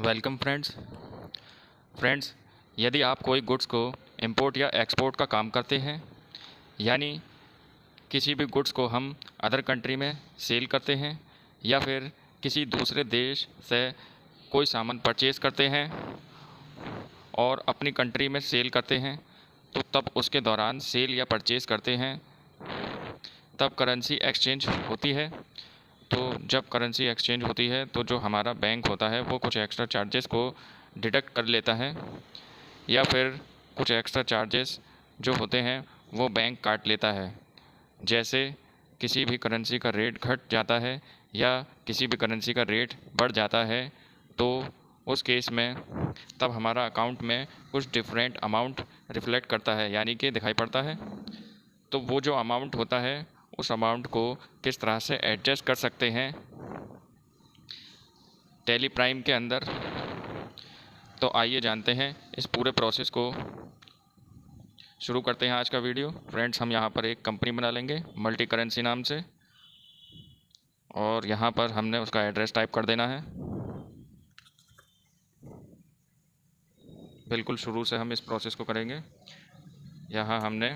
Welcome friends, यदि आप कोई गुड्स को इंपोर्ट या एक्सपोर्ट का काम करते हैं, यानी किसी भी गुड्स को हम अदर कंट्री में सेल करते हैं या फिर किसी दूसरे देश से कोई सामान परचेज़ करते हैं और अपनी कंट्री में सेल करते हैं, तो तब उसके दौरान सेल या परचेज़ करते हैं तब करेंसी एक्सचेंज होती है। तो जब करेंसी एक्सचेंज होती है तो जो हमारा बैंक होता है वो कुछ एक्स्ट्रा चार्जेस को डिडक्ट कर लेता है या फिर कुछ एक्स्ट्रा चार्जेस जो होते हैं वो बैंक काट लेता है। जैसे किसी भी करेंसी का रेट घट जाता है या किसी भी करेंसी का रेट बढ़ जाता है, तो उस केस में तब हमारा अकाउंट में कुछ डिफरेंट अमाउंट रिफ्लेक्ट करता है, यानी कि दिखाई पड़ता है। तो वो जो अमाउंट होता है उस अमाउंट को किस तरह से एडजस्ट कर सकते हैं टैली प्राइम के अंदर, तो आइए जानते हैं इस पूरे प्रोसेस को। शुरू करते हैं आज का वीडियो। फ्रेंड्स, हम यहाँ पर एक कंपनी बना लेंगे मल्टी करेंसी नाम से, और यहाँ पर हमने उसका एड्रेस टाइप कर देना है। बिल्कुल शुरू से हम इस प्रोसेस को करेंगे। यहाँ हमने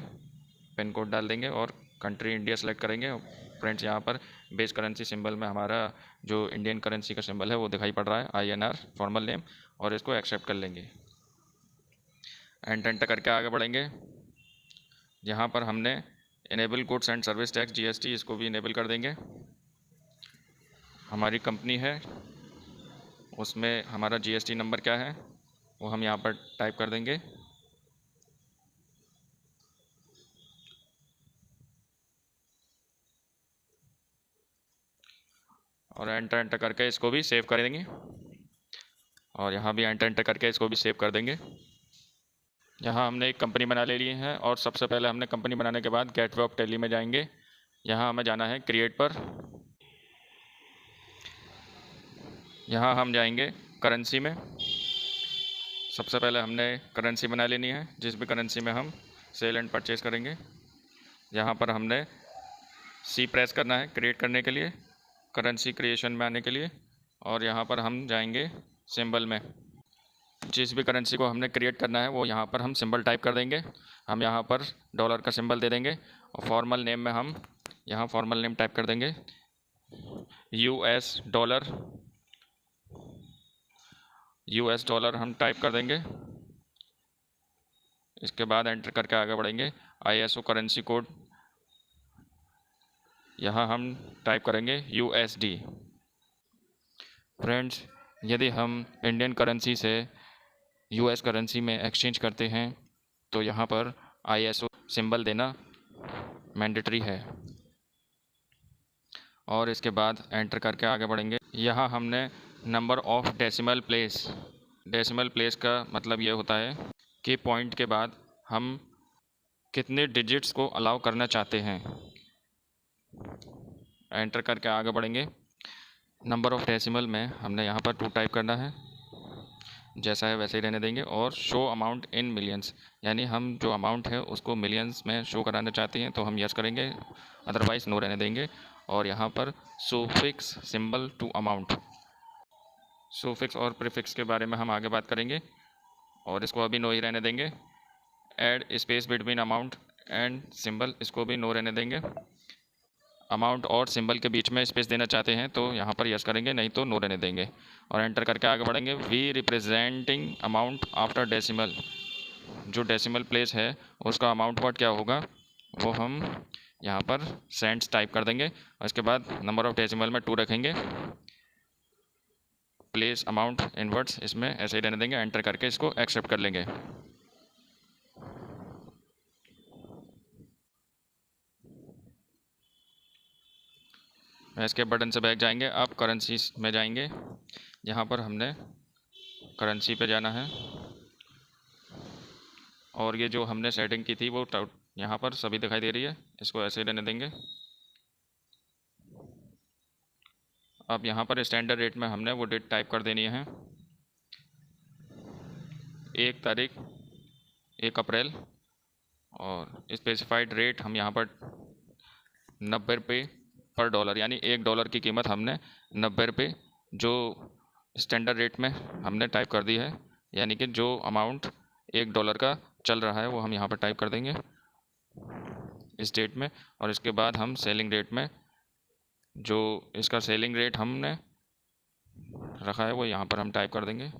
पिन कोड डाल देंगे और कंट्री इंडिया सेलेक्ट करेंगे। फ्रेंड्स, यहाँ पर बेस करेंसी सिंबल में हमारा जो इंडियन करेंसी का सिंबल है वो दिखाई पड़ रहा है, INR फॉर्मल नेम, और इसको एक्सेप्ट कर लेंगे। एंटर करके आगे बढ़ेंगे। यहाँ पर हमने enable goods and service tax GST, इसको भी इनेबल कर देंगे। हमारी कंपनी है उसमें हमारा GST नंबर क्या है वो हम यहाँ पर टाइप कर देंगे। और एंटर करके इसको भी सेव कर देंगे, और यहाँ भी एंटर करके इसको भी सेव कर देंगे। यहाँ हमने एक कंपनी बना ले ली है, और सबसे पहले हमने कंपनी बनाने के बाद गेटवे ऑफ टैली में जाएंगे। यहाँ हमें जाना है क्रिएट पर। यहाँ हम जाएंगे करेंसी में। सबसे पहले हमने करेंसी बना लेनी है जिस भी करेंसी में हम सेल एंड परचेज़ करेंगे। यहाँ पर हमने C प्रेस करना है क्रिएट करने के लिए, करेंसी क्रिएशन में आने के लिए, और यहाँ पर हम जाएंगे सिंबल में। जिस भी करेंसी को हमने क्रिएट करना है वो यहाँ पर हम सिंबल टाइप कर देंगे। हम यहाँ पर डॉलर का सिंबल दे देंगे, और फॉर्मल नेम में हम यहाँ फॉर्मल नेम टाइप कर देंगे US डॉलर हम टाइप कर देंगे। इसके बाद एंटर करके आगे बढ़ेंगे। ISO करेंसी कोड यहाँ हम टाइप करेंगे USD। फ्रेंड्स, यदि हम इंडियन करेंसी से US करेंसी में एक्सचेंज करते हैं तो यहाँ पर ISO सिंबल देना मैंडेटरी है। और इसके बाद एंटर करके आगे बढ़ेंगे। यहाँ हमने नंबर ऑफ डेसिमल प्लेस का मतलब ये होता है कि पॉइंट के बाद हम कितने डिजिट्स को अलाउ करना चाहते हैं। एंटर करके आगे बढ़ेंगे। नंबर ऑफ डेसिमल में हमने यहाँ पर 2 टाइप करना है, जैसा है वैसे ही रहने देंगे। और शो अमाउंट इन मिलियंस, यानी हम जो अमाउंट है उसको मिलियंस में शो कराना चाहते हैं तो हम यस करेंगे, अदरवाइज़ नो रहने देंगे। और यहाँ पर suffix symbol to amount, suffix और प्रीफिक्स के बारे में हम आगे बात करेंगे, और इसको अभी नो ही रहने देंगे। Add space between amount and symbol, इसको भी नो रहने देंगे। अमाउंट और सिंबल के बीच में स्पेस देना चाहते हैं तो यहाँ पर यस करेंगे, नहीं तो नो रहने देंगे। और एंटर करके आगे बढ़ेंगे। We representing amount after decimal, जो डेसिमल प्लेस है उसका अमाउंट वर्ड क्या होगा वो हम यहाँ पर सेंट्स टाइप कर देंगे। और इसके बाद नंबर ऑफ डेसिमल में 2 रखेंगे। प्लेस अमाउंट इन वर्ड्स, इसमें ऐसे ही रहने देंगे। एंटर करके इसको एक्सेप्ट कर लेंगे। इसके बटन से बैक जाएंगे। अब करेंसी में जाएंगे। यहाँ पर हमने करेंसी पे जाना है, और ये जो हमने सेटिंग की थी वो यहाँ पर सभी दिखाई दे रही है, इसको ऐसे ही रहने देंगे। अब यहाँ पर स्टैंडर्ड रेट में हमने वो डेट टाइप कर देनी है, 1 तारीख 1 अप्रैल। और स्पेसिफाइड रेट हम यहाँ पर 90 रुपये पर डॉलर, यानी $1 की कीमत हमने 90 रुपये जो स्टैंडर्ड रेट में हमने टाइप कर दी है, यानी कि जो अमाउंट $1 का चल रहा है वो हम यहाँ पर टाइप कर देंगे इस डेट में। और इसके बाद हम सेलिंग रेट में जो इसका सेलिंग रेट हमने रखा है वो यहाँ पर हम टाइप कर देंगे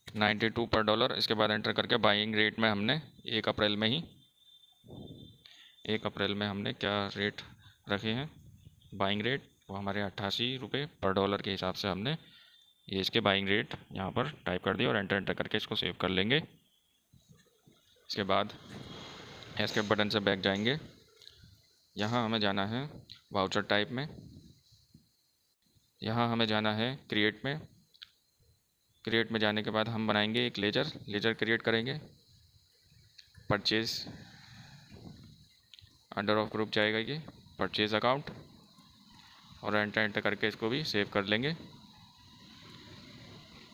92 पर डॉलर। इसके बाद एंटर करके बाइंग रेट में हमने 1 अप्रैल में हमने क्या रेट रखे हैं बाइंग रेट, वो हमारे 88 रुपये पर डॉलर के हिसाब से हमने ये इसके बाइंग रेट यहाँ पर टाइप कर दिए और एंटर करके इसको सेव कर लेंगे। इसके बाद एस्केप बटन से बैक जाएंगे। यहाँ हमें जाना है वाउचर टाइप में, यहाँ हमें जाना है क्रिएट में। क्रिएट में जाने के बाद हम बनाएंगे एक लेजर क्रिएट करेंगे। परचेज अंडर ऑफ ग्रुप जाएगा ये परचेज अकाउंट और एंटर करके इसको भी सेव कर लेंगे।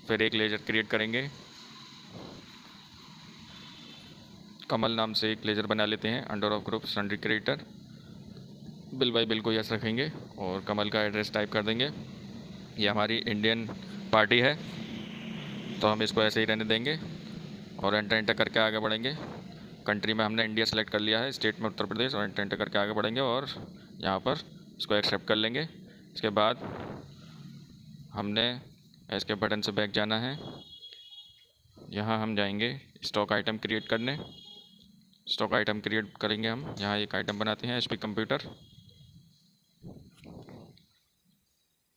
फिर एक लेजर क्रिएट करेंगे, कमल नाम से एक लेजर बना लेते हैं under of group sundry creator. Bill by bill को यस रखेंगे और कमल का एड्रेस टाइप कर देंगे। ये हमारी इंडियन पार्टी है तो हम इसको ऐसे ही रहने देंगे और एंटर करके आगे बढ़ेंगे। कंट्री में हमने इंडिया सेलेक्ट कर लिया है, स्टेट में उत्तर प्रदेश, और एंटर करके आगे बढ़ेंगे और यहाँ पर इसको एक्सेप्ट कर लेंगे। इसके बाद हमने एस्केप बटन से बैक जाना है। यहाँ हम जाएंगे स्टॉक आइटम क्रिएट करने। स्टॉक आइटम क्रिएट करेंगे हम, यहाँ एक आइटम बनाते हैं HP कंप्यूटर,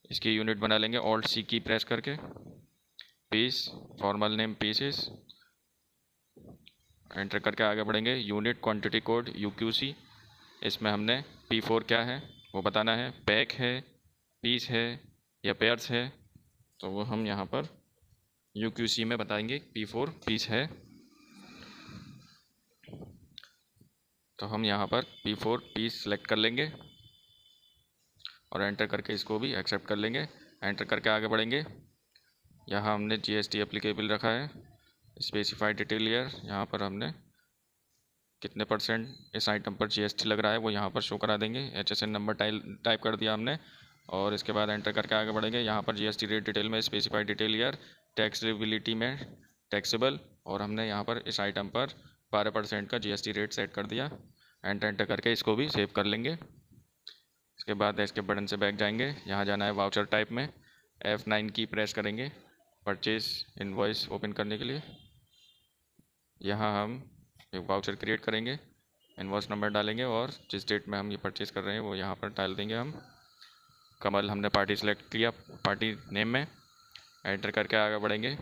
इसकी यूनिट बना लेंगे Alt+C की प्रेस करके। Piece formal name pieces, enter करके आगे बढ़ेंगे। यूनिट क्वांटिटी कोड UQC, इसमें हमने P4 क्या है वो बताना है, पैक है, पीस है या पेयर्स है, तो वो हम यहाँ पर UQC में बताएंगे P4 पीस है, तो हम यहाँ पर P4 पीस सेलेक्ट कर लेंगे और एंटर करके इसको भी एक्सेप्ट कर लेंगे। एंटर करके आगे बढ़ेंगे। यहाँ हमने GST एप्लीकेबल रखा है, स्पेसिफाइड डिटेल ईयर, यहाँ पर हमने कितने % इस आइटम पर GST लग रहा है वो यहाँ पर शो करा देंगे। HSN नंबर टाइप कर दिया हमने और इसके बाद एंटर करके आगे बढ़ेंगे। यहाँ पर GST रेट डिटेल में स्पेसिफाइड डिटेल ईयर, टैक्सेबिलिटी में टैक्सेबल, और हमने यहाँ पर इस आइटम पर 12% का GST रेट सेट कर दिया। एंटर करके इसको भी सेव कर लेंगे। इसके बाद एस्केप बटन से बैक जाएंगे। यहाँ जाना है वाउचर टाइप में, F9 की प्रेस करेंगे परचेज इनवॉइस ओपन करने के लिए। यहाँ हम एक वाउचर क्रिएट करेंगे, इनवॉइस नंबर डालेंगे और जिस डेट में हम ये परचेज़ कर रहे हैं वो यहाँ पर डाल देंगे हम। कमल हमने पार्टी सेलेक्ट किया पार्टी नेम में, एंटर करके आगे बढ़ेंगे।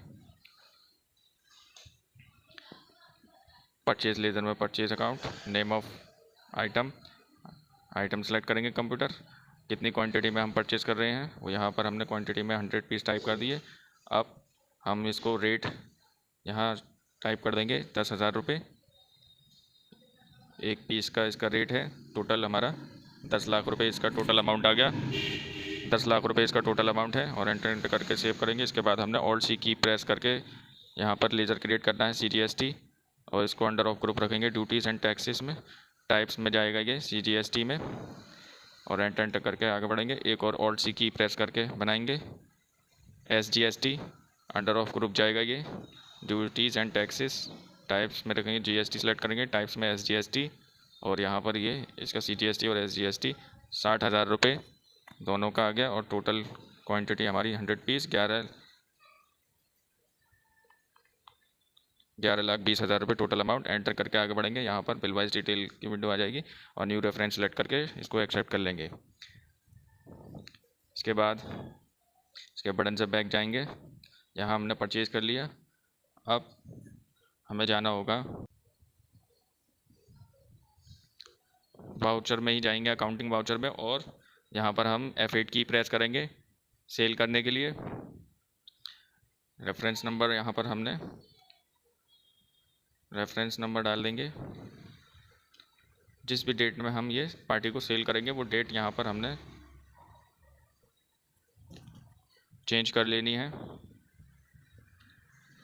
परचेज लेजर में purchase account, name of item select करेंगे कंप्यूटर, कितनी क्वांटिटी में हम परचेज़ कर रहे हैं वो यहाँ पर हमने क्वांटिटी में 100 पीस टाइप कर दिए। अब हम इसको रेट यहाँ टाइप कर देंगे 10,000 रुपये, एक पीस का इसका रेट है। टोटल हमारा 10 लाख रुपये इसका टोटल अमाउंट आ गया, 10 लाख रुपये इसका टोटल अमाउंट है और एंटर करके सेव करेंगे। इसके बाद हमने Alt+C की प्रेस करके यहाँ पर लेज़र क्रिएट करना है CGST और इसको अंडर ऑफ ग्रुप रखेंगे ड्यूटीज़ एंड टैक्सेस में, टाइप्स में जाएगा ये CGST में और एंटर करके आगे बढ़ेंगे। एक और Alt+C की प्रेस करके बनाएंगे SGST, अंडर ऑफ ग्रुप जाएगा ये ड्यूटीज़ एंड टैक्सेस, टाइप्स में रखेंगे GST सेलेक्ट करेंगे, टाइप्स में SGST और यहाँ पर ये इसका CGST और SGST 60,000 रुपये दोनों का आ गया और टोटल क्वांटिटी हमारी 100 पीस 11,20,000 रुपये टोटल अमाउंट। एंटर करके आगे बढ़ेंगे। यहाँ पर बिल वाइज डिटेल की विंडो आ जाएगी और न्यू रेफरेंस सेलेक्ट करके इसको एक्सेप्ट कर लेंगे। इसके बाद इसके बटन से बैक जाएंगे। यहाँ हमने परचेज़ कर लिया, अब हमें जाना होगा वाउचर में ही जाएंगे, अकाउंटिंग वाउचर में, और यहाँ पर हम F8 की प्रेस करेंगे सेल करने के लिए। रेफरेंस नंबर यहाँ पर हमने रेफरेंस नंबर डाल देंगे, जिस भी डेट में हम ये पार्टी को सेल करेंगे वो डेट यहाँ पर हमने चेंज कर लेनी है।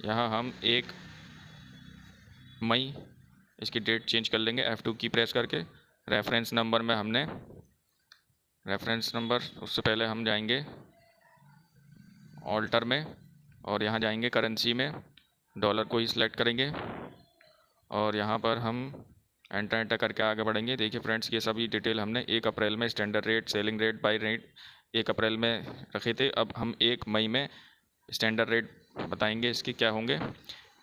यहाँ हम 1 मई इसकी डेट चेंज कर लेंगे F2 की प्रेस करके। रेफरेंस नंबर में हमने उससे पहले हम जाएंगे ऑल्टर में, और यहाँ जाएंगे करेंसी में, डॉलर को ही सिलेक्ट करेंगे और यहाँ पर हम एंटर करके आगे बढ़ेंगे। देखिए फ्रेंड्स, ये सभी डिटेल हमने 1 अप्रैल में standard rate, selling rate, by rate 1 अप्रैल में रखे थे। अब हम 1 मई में स्टैंडर्ड रेट बताएंगे इसके क्या होंगे।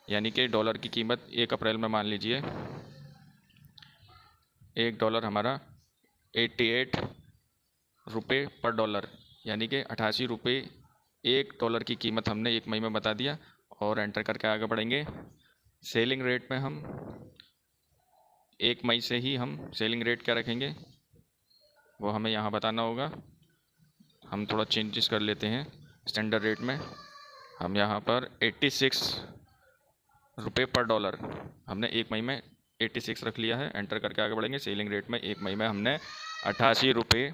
यानी कि डॉलर की कीमत 1 अप्रैल में मान लीजिए $1 हमारा 88 रुपये पर डॉलर, यानी कि 88 रुपये $1 की कीमत हमने 1 मई में बता दिया और एंटर करके आगे बढ़ेंगे। सेलिंग रेट में हम 1 मई से ही हम सेलिंग रेट क्या रखेंगे वो हमें यहाँ बताना होगा। हम थोड़ा चेंजेस कर लेते हैं स्टैंडर्ड रेट में। हम यहाँ पर 86 रुपये पर डॉलर हमने 1 मई में 86 रख लिया है। एंटर करके आगे बढ़ेंगे। सेलिंग रेट में 1 मई में हमने 88 रुपये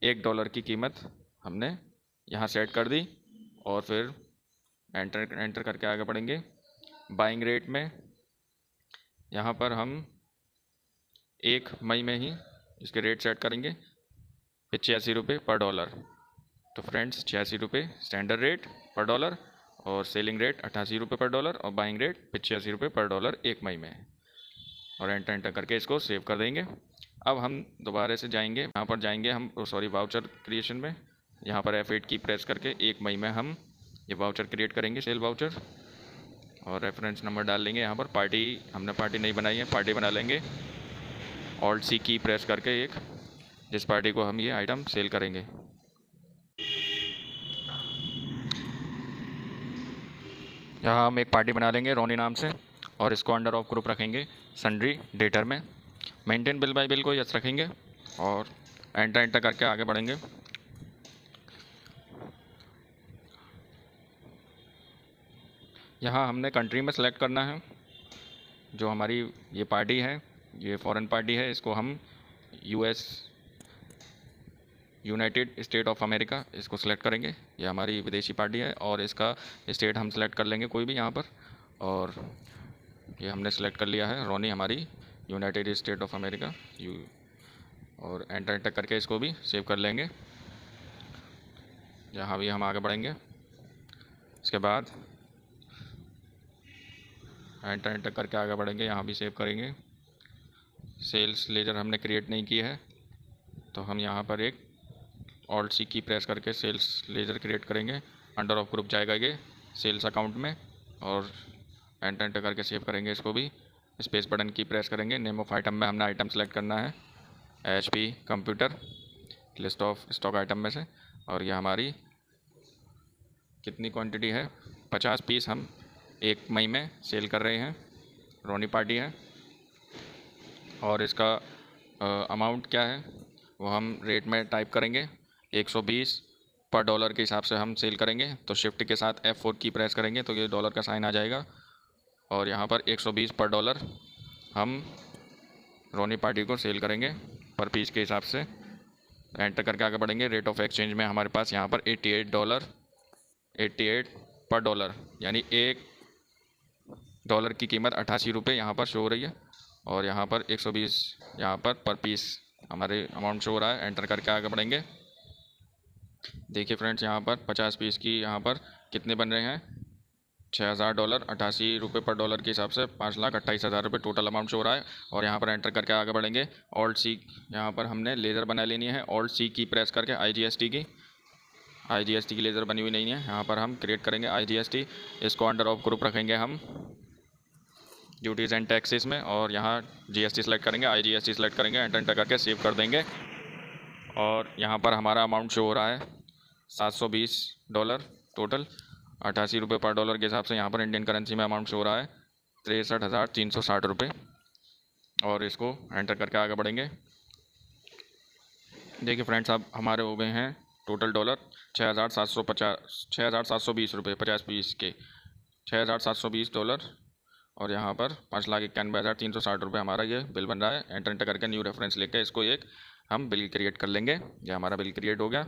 $1 की कीमत हमने यहाँ सेट कर दी और फिर एंटर करके आगे बढ़ेंगे। बाइंग रेट में यहाँ पर हम 1 मई में ही इसके रेट सेट करेंगे 85 रुपये पर डॉलर। तो फ्रेंड्स 86 रुपये स्टैंडर्ड रेट पर डॉलर और सेलिंग रेट 88 रुपये पर डॉलर और बाइंग रेट 85 रुपये पर डॉलर 1 मई में, और एंटर करके इसको सेव कर देंगे। अब हम दोबारा से जाएंगे, यहाँ पर जाएंगे हम वाउचर क्रिएशन में। यहाँ पर F8 की प्रेस करके 1 मई में हम ये वाउचर क्रिएट करेंगे, सेल वाउचर, और रेफरेंस नंबर डाल लेंगे। यहाँ पर हमने पार्टी नहीं बनाई है, पार्टी बना लेंगे Alt C की प्रेस करके एक, जिस पार्टी को हम ये आइटम सेल करेंगे। यहाँ हम एक पार्टी बना लेंगे रोनी नाम से और इसको अंडर ऑफ ग्रुप रखेंगे सन्ड्री डेटर में। मेंटेन बिल बाय बिल को यस रखेंगे और एंटर करके आगे बढ़ेंगे। यहाँ हमने कंट्री में सेलेक्ट करना है। जो हमारी ये पार्टी है, ये फॉरेन पार्टी है, इसको हम यूनाइटेड स्टेट ऑफ अमेरिका इसको सिलेक्ट करेंगे। ये हमारी विदेशी पार्टी है और इसका स्टेट हम सेलेक्ट कर लेंगे कोई भी यहाँ पर, और ये हमने सेलेक्ट कर लिया है रोनी हमारी यूनाइटेड स्टेट ऑफ अमेरिका और एंटर करके इसको भी सेव कर लेंगे। यहाँ भी हम आगे बढ़ेंगे। इसके बाद एंटर करके आगे बढ़ेंगे, यहाँ भी सेव करेंगे। सेल्स लेजर हमने क्रिएट नहीं की है तो हम यहाँ पर एक Alt C की प्रेस करके सेल्स लेजर क्रिएट करेंगे। अंडर ऑफ ग्रुप जाएगा ये सेल्स अकाउंट में और एंटर करके सेव करेंगे। इसको भी स्पेस बटन की प्रेस करेंगे। नेम ऑफ आइटम में हमने आइटम सेलेक्ट करना है HP computer, list of stock item में से, और यह हमारी कितनी क्वांटिटी है 50 पीस हम 1 मई में सेल कर रहे हैं, रोनी पार्टी है। और इसका अमाउंट क्या है वो हम रेट में टाइप करेंगे 120 पर डॉलर के हिसाब से हम सेल करेंगे। तो शिफ्ट के साथ F4 की प्रेस करेंगे तो ये डॉलर का साइन आ जाएगा और यहाँ पर 120 पर डॉलर हम रोनी पार्टी को सेल करेंगे पर पीस के हिसाब से। एंटर करके आगे बढ़ेंगे। रेट ऑफ एक्सचेंज में हमारे पास यहाँ पर $88 पर डॉलर, यानी $1 की कीमत 88 रुपये यहाँ पर शो हो रही है और यहाँ पर 120 यहाँ पर पीस हमारे अमाउंट शो हो रहा है। एंटर करके आगे बढ़ेंगे। देखिए फ्रेंड्स, यहाँ पर 50 पीस की यहाँ पर कितने बन रहे हैं $6000, 88 रुपये पर डॉलर के हिसाब से 5,28,000 रुपये टोटल अमाउंट शो हो रहा है। और यहाँ पर एंटर करके आगे बढ़ेंगे। Alt C यहाँ पर हमने लेज़र बना लेनी है। Alt C की प्रेस करके IGST की लेज़र बनी हुई नहीं है, यहाँ पर हम क्रिएट करेंगे IGST। इसको अंडर ऑफ ग्रुप रखेंगे हम ड्यूटीज़ एंड टैक्सेस में और यहाँ GST सेलेक्ट करेंगे, IGST सेलेक्ट करेंगे, एंटर करके सेव कर देंगे। और यहाँ पर हमारा अमाउंट शो हो रहा है $720 टोटल, 88 रुपये पर डॉलर के हिसाब से। यहाँ पर इंडियन करेंसी में अमाउंट शो हो रहा है 63,360 रुपये। और इसको एंटर करके आगे बढ़ेंगे। देखिए फ्रेंड्स, अब हमारे हो गए हैं टोटल डॉलर 6,720 रुपये 50 पीस के, $6,720 और यहाँ पर 5,91,360 रुपये हमारा ये बिल बन रहा है। एंटर करके न्यू रेफरेंस लेकर इसको एक हम बिल क्रिएट कर लेंगे। ये हमारा बिल क्रिएट हो गया।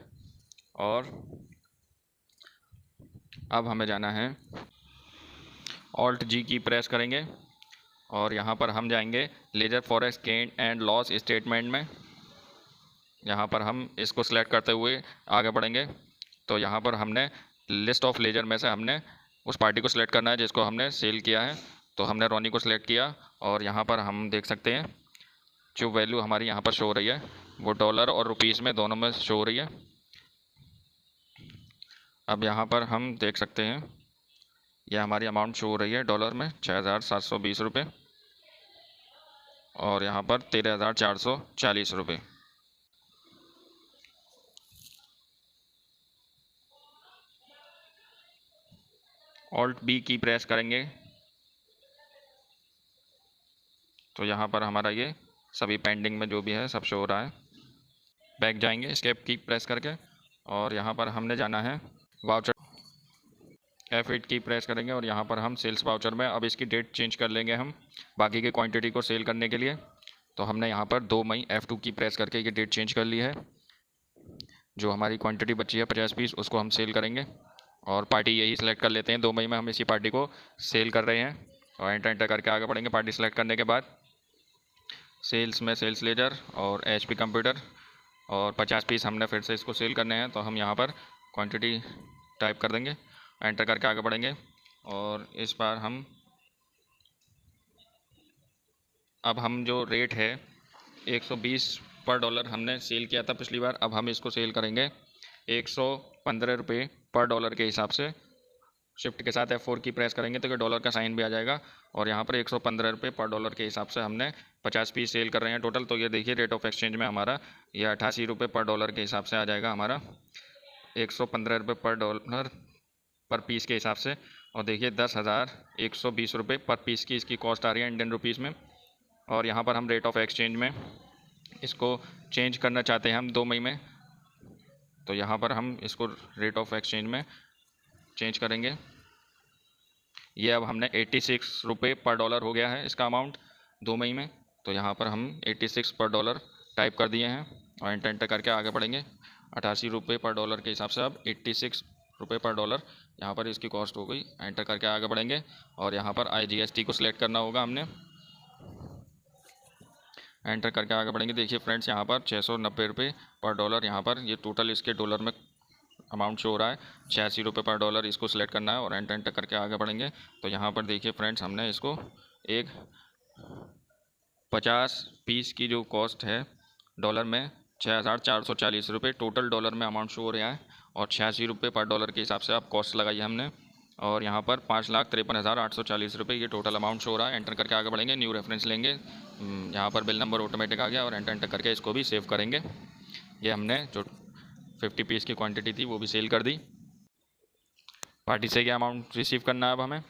और अब हमें जाना है Alt G की प्रेस करेंगे और यहाँ पर हम जाएंगे ledger forex gain and loss statement में। यहाँ पर हम इसको सिलेक्ट करते हुए आगे बढ़ेंगे। तो यहाँ पर हमने लिस्ट ऑफ लेजर में से हमने उस पार्टी को सिलेक्ट करना है जिसको हमने सेल किया है। तो हमने रोनी को सिलेक्ट किया और यहाँ पर हम देख सकते हैं जो वैल्यू हमारी यहाँ पर शो हो रही है वो डॉलर और रुपीज़ में दोनों में शो हो रही है। अब यहाँ पर हम देख सकते हैं यह हमारी अमाउंट शो हो रही है डॉलर में 6,720 रुपये और यहाँ पर 13,440 रुपये। ऑल्ट बी की प्रेस करेंगे तो यहाँ पर हमारा ये सभी पेंडिंग में जो भी है सब शो हो रहा है। बैक जाएंगे एस्केप की प्रेस करके और यहाँ पर हमने जाना है वाउचर, F8 की प्रेस करेंगे और यहाँ पर हम सेल्स वाउचर में अब इसकी डेट चेंज कर लेंगे हम बाकी की क्वांटिटी को सेल करने के लिए। तो हमने यहाँ पर 2 मई F2 की प्रेस करके ये डेट चेंज कर ली है। जो हमारी क्वांटिटी बची है 50 पीस उसको हम सेल करेंगे और पार्टी यही सिलेक्ट कर लेते हैं। 2 मई में हम इसी पार्टी को सेल कर रहे हैं और एंटर करके आगे बढ़ेंगे। पार्टी सेलेक्ट करने के बाद सेल्स में सेल्स लेजर और HP कंप्यूटर और 50 पीस हमने फिर से इसको सेल करने हैं। तो हम यहाँ पर क्वांटिटी टाइप कर देंगे, एंटर करके आगे बढ़ेंगे और इस बार अब हम जो रेट है 120 पर डॉलर हमने सेल किया था पिछली बार, अब हम इसको सेल करेंगे 115 रुपये पर डॉलर के हिसाब से। शिफ्ट के साथ F4 की प्रेस करेंगे तो कि डॉलर का साइन भी आ जाएगा और यहाँ पर 115 रुपये पर डॉलर के हिसाब से हमने 50 पीस सेल कर रहे हैं टोटल। तो ये देखिए रेट ऑफ एक्सचेंज में हमारा ये 88 रुपये पर डॉलर के हिसाब से आ जाएगा हमारा 115 रुपये पर डॉलर पर पीस के हिसाब से। और देखिए 10,120 रुपये पर पीस की इसकी कॉस्ट आ रही है इंडियन रुपीज़ में। और यहाँ पर हम रेट ऑफ एक्सचेंज में इसको चेंज करना चाहते हैं हम 2 मई में, तो यहाँ पर हम इसको रेट ऑफ एक्सचेंज में चेंज करेंगे। ये अब हमने 86 रुपये पर डॉलर हो गया है इसका अमाउंट 2 मई में। तो यहाँ पर हम 86 पर डॉलर टाइप कर दिए हैं और एंटर करके आगे बढ़ेंगे। 88 रुपये पर डॉलर के हिसाब से अब 86 रुपये पर डॉलर यहाँ पर इसकी कॉस्ट हो गई। एंटर करके आगे बढ़ेंगे और यहाँ पर IGST को सिलेक्ट करना होगा हमने, एंटर करके आगे बढ़ेंगे। देखिए फ्रेंड्स यहाँ पर 690 रुपये पर डॉलर यहाँ पर ये टोटल इसके डॉलर में अमाउंट शो हो रहा है। 86 रुपये पर डॉलर इसको सिलेक्ट करना है और एंटर करके आगे बढ़ेंगे। तो यहाँ पर देखिए फ्रेंड्स हमने इसको एक 50 पीस की जो कॉस्ट है डॉलर में 6,440 रुपये टोटल डॉलर में अमाउंट शो हो रहा है और 86 रुपये पर डॉलर के हिसाब से आप कॉस्ट लगाई है हमने और यहाँ पर 5,53,840 रुपये ये टोटल अमाउंट शो हो रहा है। एंटर करके आगे बढ़ेंगे, न्यू रेफरेंस लेंगे, यहाँ पर बिल नंबर ऑटोमेटिक आ गया और एंटर करके इसको भी सेव करेंगे। ये हमने जो 50 पीस की क्वांटिटी थी वो भी सेल कर दी। पार्टी से क्या अमाउंट रिसीव करना है अब हमें,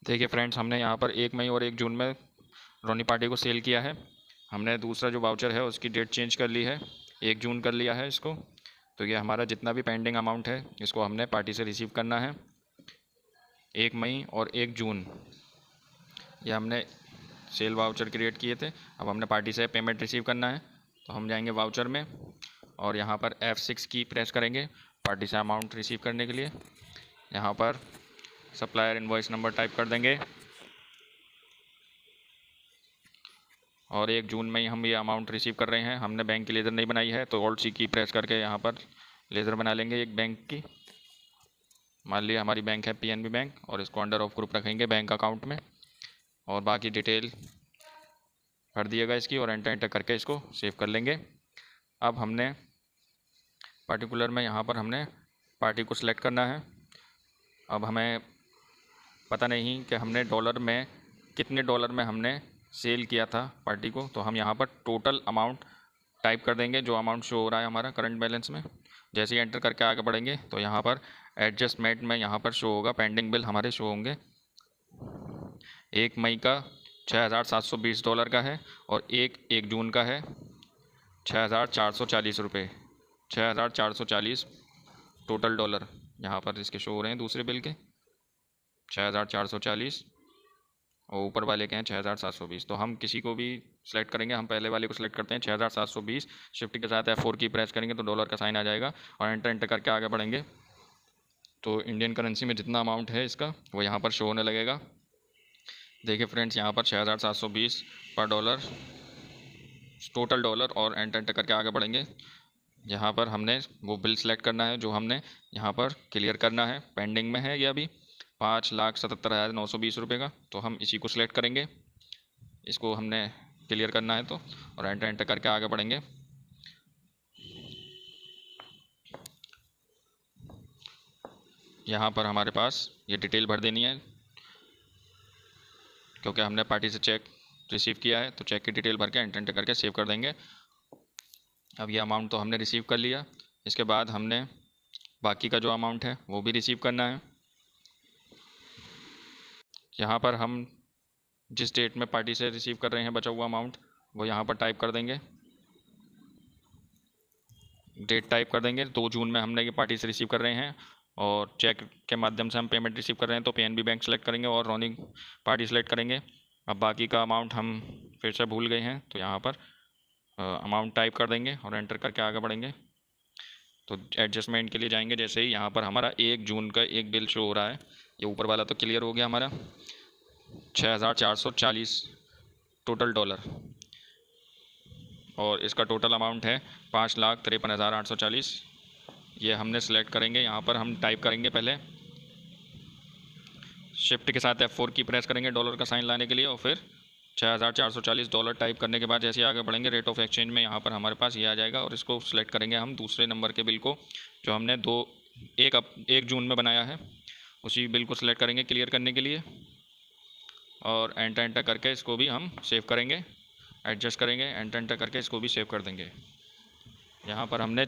देखिए फ्रेंड्स हमने यहाँ पर 1 मई और 1 जून में रोनी पार्टी को सेल किया है। हमने दूसरा जो वाउचर है उसकी डेट चेंज कर ली है, 1 जून कर लिया है इसको। तो ये हमारा जितना भी पेंडिंग अमाउंट है इसको हमने पार्टी से रिसीव करना है 1 मई और 1 जून। ये हमने सेल वाउचर क्रिएट किए थे, अब हमने पार्टी से पेमेंट रिसीव करना है। तो हम जाएंगे वाउचर में और यहाँ पर F6 की प्रेस करेंगे पार्टी से अमाउंट रिसीव करने के लिए। यहाँ पर सप्लायर इनवॉइस नंबर टाइप कर देंगे और 1 जून में ही हम ये अमाउंट रिसीव कर रहे हैं। हमने बैंक की लेज़र नहीं बनाई है तो ऑल्ट सी की प्रेस करके यहाँ पर लेज़र बना लेंगे एक बैंक की। मान लिया हमारी बैंक है PNB बैंक और इसको अंडर ऑफ ग्रुप रखेंगे बैंक अकाउंट में और बाकी डिटेल भर दिएगा इसकी और एंटर करके इसको सेव कर लेंगे। अब हमने पार्टिकुलर में यहाँ पर हमने पार्टी को सिलेक्ट करना है। अब हमें पता नहीं कि हमने डॉलर में कितने डॉलर में हमने सेल किया था पार्टी को, तो हम यहाँ पर टोटल अमाउंट टाइप कर देंगे जो अमाउंट शो हो रहा है हमारा करंट बैलेंस में। जैसे ही एंटर करके आगे बढ़ेंगे तो यहाँ पर एडजस्टमेंट में यहाँ पर शो होगा, पेंडिंग बिल हमारे शो होंगे। 1 मई का 6,720 डॉलर का है और 1 जून का है 6,440 रुपये, 6,440 टोटल डॉलर यहाँ पर इसके शो हो रहे हैं दूसरे बिल के 6,440 और ऊपर वाले के हैं 6720। तो हम किसी को भी सेलेक्ट करेंगे, हम पहले वाले को सिलेक्ट करते हैं 6720। शिफ्ट के साथ F4 की प्रेस करेंगे तो डॉलर का साइन आ जाएगा और एंटर करके आगे बढ़ेंगे। तो इंडियन करेंसी में जितना अमाउंट है इसका वो यहाँ पर शो होने लगेगा। देखिए फ्रेंड्स, यहाँ पर 6720 पर डॉलर टोटल डॉलर, और एंटर करके आगे बढ़ेंगे। यहाँ पर हमने वो बिल सेलेक्ट करना है जो हमने यहाँ पर क्लियर करना है। पेंडिंग में है ये अभी 5,77,920 रुपये का, तो हम इसी को सिलेक्ट करेंगे। इसको हमने क्लियर करना है तो, और एंटर करके आगे बढ़ेंगे। यहाँ पर हमारे पास ये डिटेल भर देनी है क्योंकि हमने पार्टी से चेक रिसीव किया है, तो चेक की डिटेल भर के एंटर करके सेव कर देंगे। अब ये अमाउंट तो हमने रिसीव कर लिया, इसके बाद हमने बाकी का जो अमाउंट है वो भी रिसीव करना है। यहाँ पर हम जिस डेट में पार्टी से रिसीव कर रहे हैं बचा हुआ अमाउंट वो यहाँ पर टाइप कर देंगे। डेट टाइप कर देंगे, 2 जून में हमने ये पार्टी से रिसीव कर रहे हैं और चेक के माध्यम से हम पेमेंट रिसीव कर रहे हैं, तो PNB बैंक सेलेक्ट करेंगे और रॉनिंग पार्टी सेलेक्ट करेंगे। अब बाकी का अमाउंट हम फिर से भूल गए हैं, तो यहाँ पर अमाउंट टाइप कर देंगे और एंटर करके आगे बढ़ेंगे। तो एडजस्टमेंट के लिए जाएंगे, जैसे ही यहाँ पर हमारा 1 जून का एक बिल शो हो रहा है, ये ऊपर वाला तो क्लियर हो गया हमारा 6,440 टोटल डॉलर, और इसका टोटल अमाउंट है 5,53,840। ये हमने सेलेक्ट करेंगे। यहाँ पर हम टाइप करेंगे, पहले शिफ्ट के साथ F4 की प्रेस करेंगे डॉलर का साइन लाने के लिए, और फिर 6,440 डॉलर टाइप करने के बाद जैसे आगे बढ़ेंगे रेट ऑफ एक्सचेंज में यहाँ पर हमारे पास ये आ जाएगा, और इसको सिलेक्ट करेंगे हम दूसरे नंबर के बिल को जो हमने 1 जून में बनाया है, उसी बिल को सिलेक्ट करेंगे क्लियर करने के लिए, और एंटर करके इसको भी हम सेव करेंगे, एडजस्ट करेंगे, एंटर करके इसको भी सेव कर देंगे। यहाँ पर हमने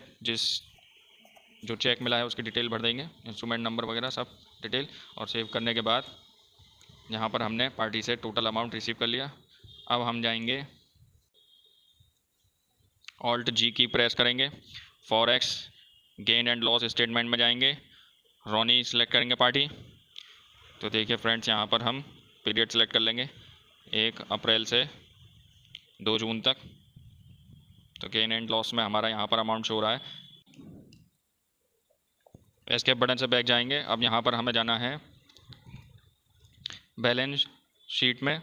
जो चेक मिला है उसकी डिटेल भर देंगे, इंस्ट्रूमेंट नंबर वगैरह सब डिटेल, और सेव करने के बाद यहाँ पर हमने पार्टी से टोटल अमाउंट रिसीव कर लिया। अब हम जाएंगे Alt G की प्रेस करेंगे, forex gain and loss statement में जाएंगे, रॉनी सेलेक्ट करेंगे पार्टी। तो देखिए फ्रेंड्स, यहाँ पर हम पीरियड सेलेक्ट कर लेंगे 1 अप्रैल से 2 जून तक। तो गेन एंड लॉस में हमारा यहाँ पर अमाउंट शो हो रहा है। एस्केप बटन से बैक जाएंगे। अब यहाँ पर हमें जाना है बैलेंस शीट में।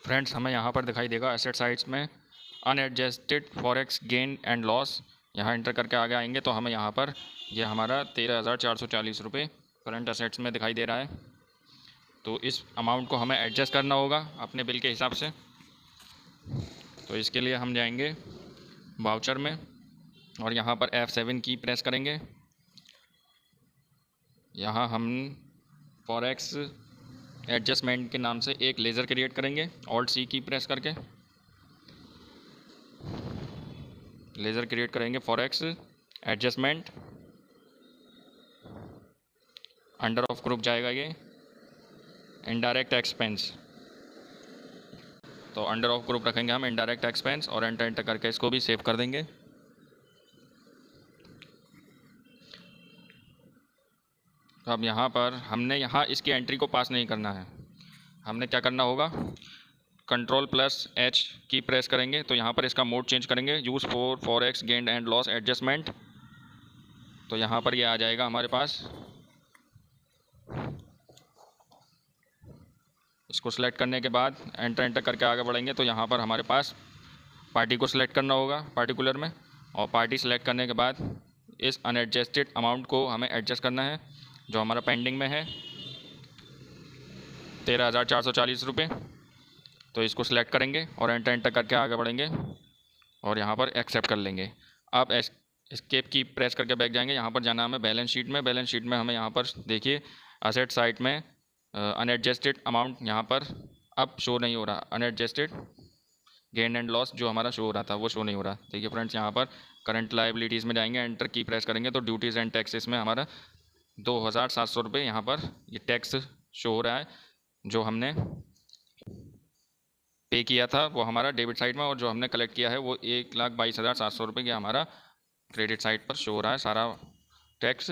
फ्रेंड्स, हमें यहाँ पर दिखाई देगा एसेट साइड्स में unadjusted forex gain and loss. यहाँ एंटर करके आगे आएंगे तो हमें यहाँ पर यह हमारा 13,440 रुपये करंट एसेट्स में दिखाई दे रहा है। तो इस अमाउंट को हमें एडजस्ट करना होगा अपने बिल के हिसाब से। तो इसके लिए हम जाएंगे वाउचर में और यहाँ पर F7 की प्रेस करेंगे। यहाँ हम फॉरेक्स एडजस्टमेंट के नाम से एक लेज़र क्रिएट करेंगे, Alt C की प्रेस करके लेज़र क्रिएट करेंगे। Forex adjustment under of group जाएगा ये इनडायरेक्ट एक्सपेंस, तो अंडर ऑफ ग्रुप रखेंगे हम इनडायरेक्ट एक्सपेंस, और एंटर करके इसको भी सेव कर देंगे। तो अब यहाँ पर हमने यहाँ इसकी एंट्री को पास नहीं करना है, हमने क्या करना होगा, Ctrl+H की प्रेस करेंगे। तो यहाँ पर इसका मोड चेंज करेंगे, use for forex gain and loss adjustment. तो यहाँ पर ये आ जाएगा हमारे पास। इसको सिलेक्ट करने के बाद एंटर करके आगे बढ़ेंगे तो यहाँ पर हमारे पास पार्टी को सिलेक्ट करना होगा पार्टिकुलर में, और पार्टी सिलेक्ट करने के बाद इस अनएडजस्टेड अमाउंट को हमें एडजस्ट करना है जो हमारा पेंडिंग में है 13,440 रुपये। तो इसको सिलेक्ट करेंगे और एंटर करके आगे बढ़ेंगे और यहाँ पर एक्सेप्ट कर लेंगे। अब एस्केप की प्रेस करके बैक जाएंगे। यहाँ पर जाना हमें बैलेंस शीट में। बैलेंस शीट में हमें यहाँ पर देखिए असेट साइड में अनएडजस्टेड अमाउंट यहाँ पर अब शो नहीं हो रहा, अनएडजस्टेड गेन एंड लॉस जो हमारा शो हो रहा था वो शो नहीं हो रहा। देखिए फ्रेंड्स, यहाँ पर करंट लायबिलिटीज़ में जाएंगे, एंटर की प्रेस करेंगे तो ड्यूटीज़ एंड टैक्सेस में हमारा 2,700 रुपये यहाँ पर ये टैक्स शो हो रहा है जो हमने पे किया था वो हमारा डेबिट साइड में, और जो हमने कलेक्ट किया है वो 1,22,700 रुपये की हमारा क्रेडिट साइड पर शो हो रहा है सारा टैक्स।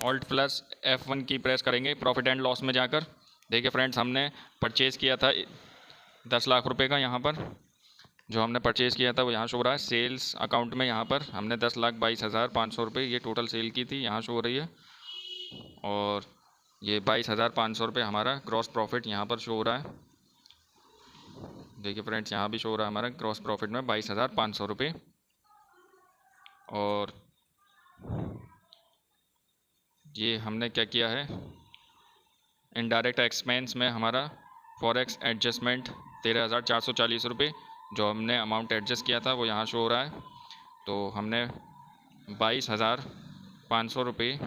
ऑल्ट प्लस F1 की प्रेस करेंगे प्रॉफिट एंड लॉस में जाकर। देखिए फ्रेंड्स, हमने परचेज़ किया था 10 लाख रुपए का। यहाँ पर जो हमने परचेज़ किया था वो यहाँ शो हो रहा है सेल्स अकाउंट में। यहाँ पर हमने 10,22,500 रुपये ये टोटल सेल की थी, यहाँ शो हो रही है। और ये 22,500 रुपये हमारा ग्रॉस प्रॉफिट यहाँ पर शो हो रहा है। देखिए फ्रेंड्स, यहाँ भी शो हो रहा है हमारा ग्रॉस प्रॉफिट में 22,500 रुपये। और ये हमने क्या किया है, इनडायरेक्ट एक्सपेंस में हमारा फॉरेक्स एडजस्टमेंट 13,440 रुपये जो हमने अमाउंट एडजस्ट किया था वो यहाँ शो हो रहा है। तो हमने 22,500 रुपये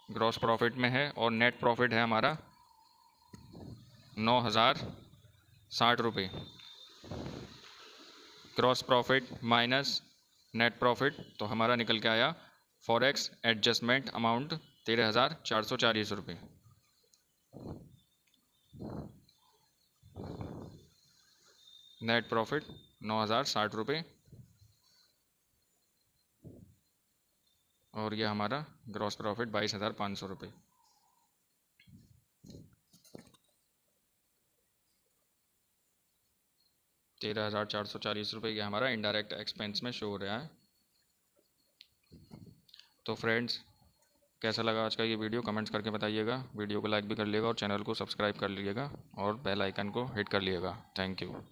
ग्रॉस प्रॉफिट में है और नेट प्रॉफिट है हमारा 9,060 रुपये। Gross profit minus net profit तो हमारा निकल के आया फॉरेक्स एडजस्टमेंट अमाउंट 13,440 रुपये। नेट प्रॉफिट 9,060 रुपये और यह हमारा ग्रॉस प्रॉफिट 22,500 रुपये। ₹13,440 ये हमारा इनडायरेक्ट एक्सपेंस में शो हो रहा है। तो फ्रेंड्स, कैसा लगा आज का ये वीडियो कमेंट्स करके बताइएगा। वीडियो को लाइक भी कर लीजिएगा और चैनल को सब्सक्राइब कर लीजिएगा और बेल आइकन को हिट कर लीजिएगा। Thank you.